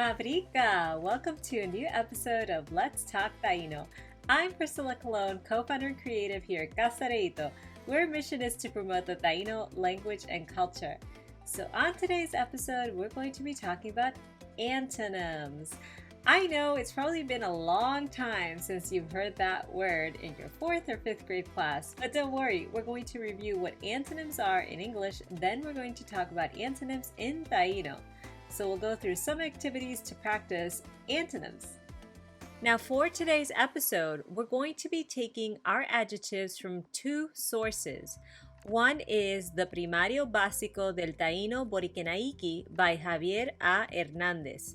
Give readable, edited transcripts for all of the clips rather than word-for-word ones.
Mavrika! Welcome to a new episode of Let's Talk Taíno. I'm Priscilla Colon, co-founder and creative here at Taíno, where our mission is to promote the Taíno language and culture. So on today's episode, we're going to be talking about antonyms. I know it's probably been a long time since you've heard that word in your 4th or 5th grade class, but don't worry, we're going to review what antonyms are in English, then we're going to talk about antonyms in Taíno. So we'll go through some activities to practice antonyms. Now for today's episode, we're going to be taking our adjectives from two sources. One is The Primario Básico del Taíno Boriquenaiki by Javier A. Hernández.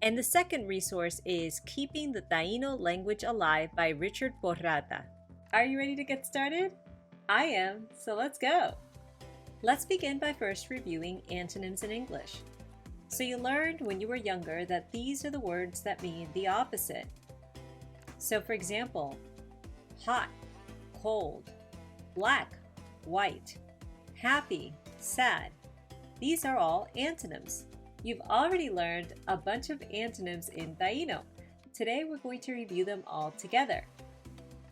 And the second resource is Keeping the Taíno Language Alive by Richard Porrata. Are you ready to get started? I am, so let's go. Let's begin by first reviewing antonyms in English. So you learned when you were younger that these are the words that mean the opposite. So for example, hot, cold, black, white, happy, sad. These are all antonyms. You've already learned a bunch of antonyms in Taíno. Today we're going to review them all together.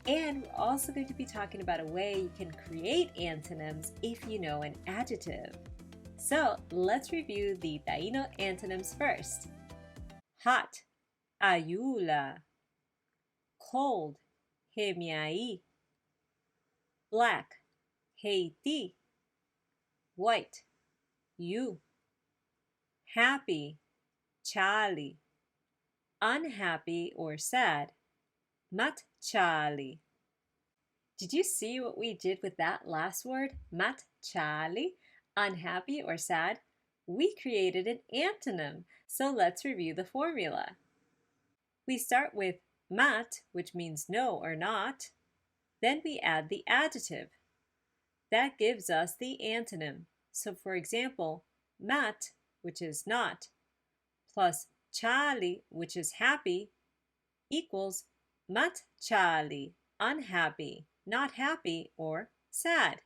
And we're also going to be talking about a way you can create antonyms if you know an adjective. So let's review the Taíno antonyms first. Hot, ayula. Cold, hemiai. Black, heiti. White, you. Happy, chali. Unhappy or sad, mat chali. Did you see what we did with that last word, mat chali? Unhappy or sad? We created an antonym, so let's review the formula. We start with mat, which means no or not. Then we add the adjective. That gives us the antonym. So for example, mat, which is not, plus chali, which is happy, equals mat chali, unhappy, not happy, or sad.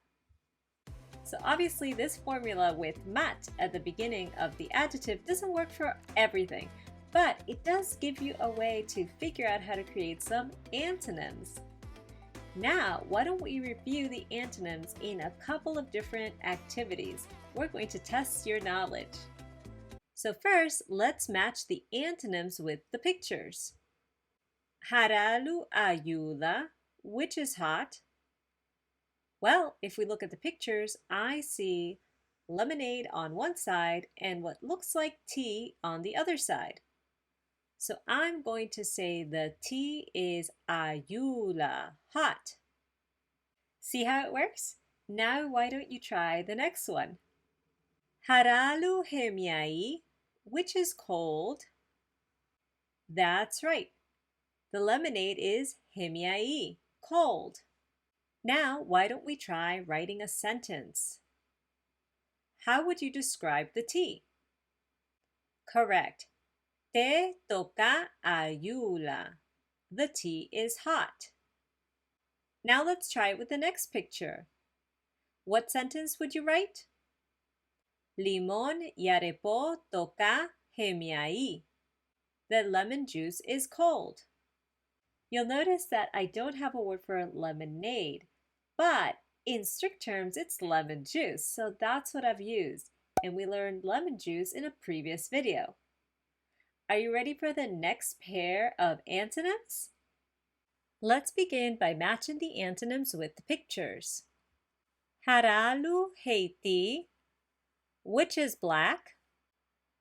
So obviously this formula with mat at the beginning of the adjective doesn't work for everything, but it does give you a way to figure out how to create some antonyms. Now, why don't we review the antonyms in a couple of different activities? We're going to test your knowledge. So first, let's match the antonyms with the pictures. Haralu ayuda, which is hot. Well, if we look at the pictures, I see lemonade on one side and what looks like tea on the other side. So I'm going to say the tea is ayula, hot. See how it works? Now why don't you try the next one? Haralu hemiai, which is cold. That's right. The lemonade is hemiai, cold. Now, why don't we try writing a sentence? How would you describe the tea? Correct. Te toca ayula. The tea is hot. Now let's try it with the next picture. What sentence would you write? Limón y arepo toca hemiai. The lemon juice is cold. You'll notice that I don't have a word for lemonade, but in strict terms, it's lemon juice, so that's what I've used, and we learned lemon juice in a previous video. Are you ready for the next pair of antonyms? Let's begin by matching the antonyms with the pictures. Haralu heiti, which is black?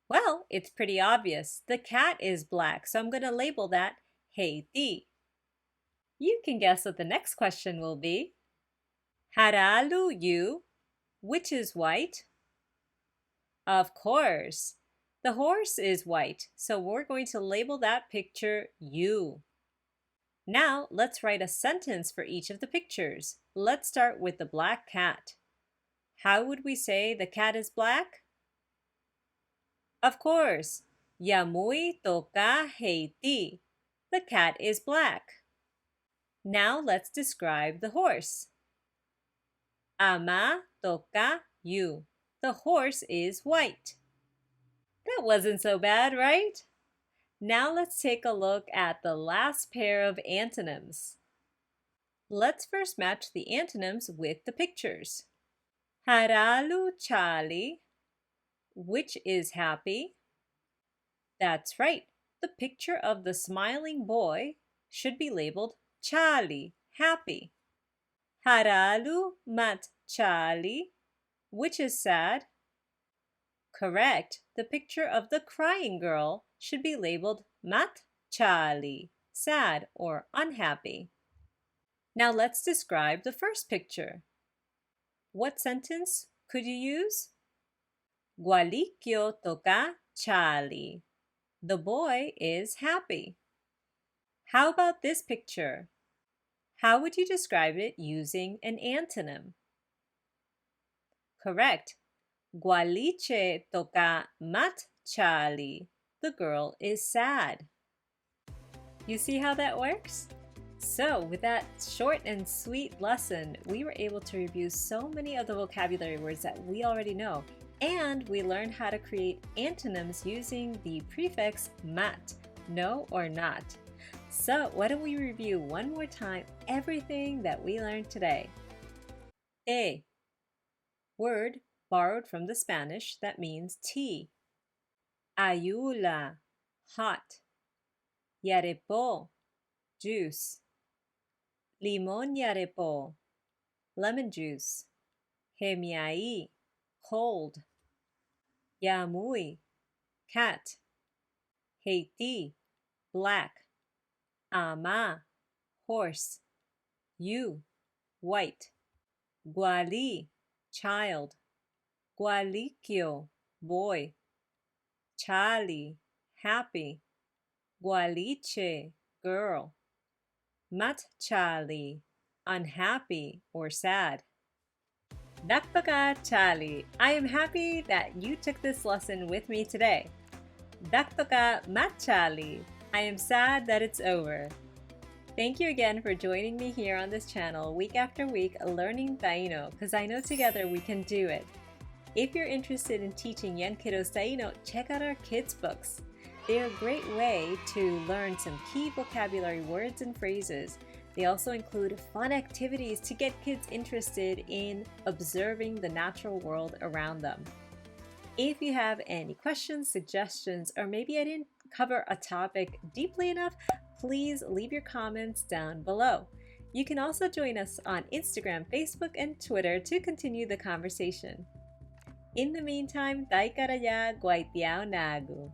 Well, it's pretty obvious. The cat is black, so I'm going to label that heiti. You can guess what the next question will be. Haralu you, which is white? Of course. The horse is white, so we're going to label that picture you. Now, let's write a sentence for each of the pictures. Let's start with the black cat. How would we say the cat is black? Of course. Yamui toka heiti. The cat is black. Now let's describe the horse. Ama toka you. The horse is white. That wasn't so bad, right? Now let's take a look at the last pair of antonyms. Let's first match the antonyms with the pictures. Haralu chali, which is happy. That's right. The picture of the smiling boy should be labeled chali, happy. Haralu mat chali, which is sad. Correct. The picture of the crying girl should be labeled mat chali, sad or unhappy. Now let's describe the first picture. What sentence could you use? Gualikyo toka chali. The boy is happy. How about this picture? How would you describe it using an antonym? Correct. Gualiche toka mat chali. The girl is sad. You see how that works? So, with that short and sweet lesson, we were able to review so many of the vocabulary words that we already know, and we learned how to create antonyms using the prefix mat, no or not. So, why don't we review one more time everything that we learned today? A. Word borrowed from the Spanish that means tea. Ayula, hot. Yarepo, juice. Limon yarepo, lemon juice. Hemiai, cold. Yamui, cat. Heiti, black. Ama, horse. Yu, white. Guali, child. Gualikyo, boy. Chali, happy. Gualiche, girl. Matchali, unhappy or sad. Daktoka chali, I am happy that you took this lesson with me today. Daktoka matchali, I am sad that it's over. Thank you again for joining me here on this channel week after week learning Taíno, because I know together we can do it. If you're interested in teaching young kiddos Taíno, check out our kids books. They are a great way to learn some key vocabulary words and phrases. They also include fun activities to get kids interested in observing the natural world around them. If you have any questions, suggestions, or maybe I didn't cover a topic deeply enough, please leave your comments down below. You can also join us on Instagram, Facebook, and Twitter to continue the conversation. In the meantime, Taikara ya guaitiao nagu.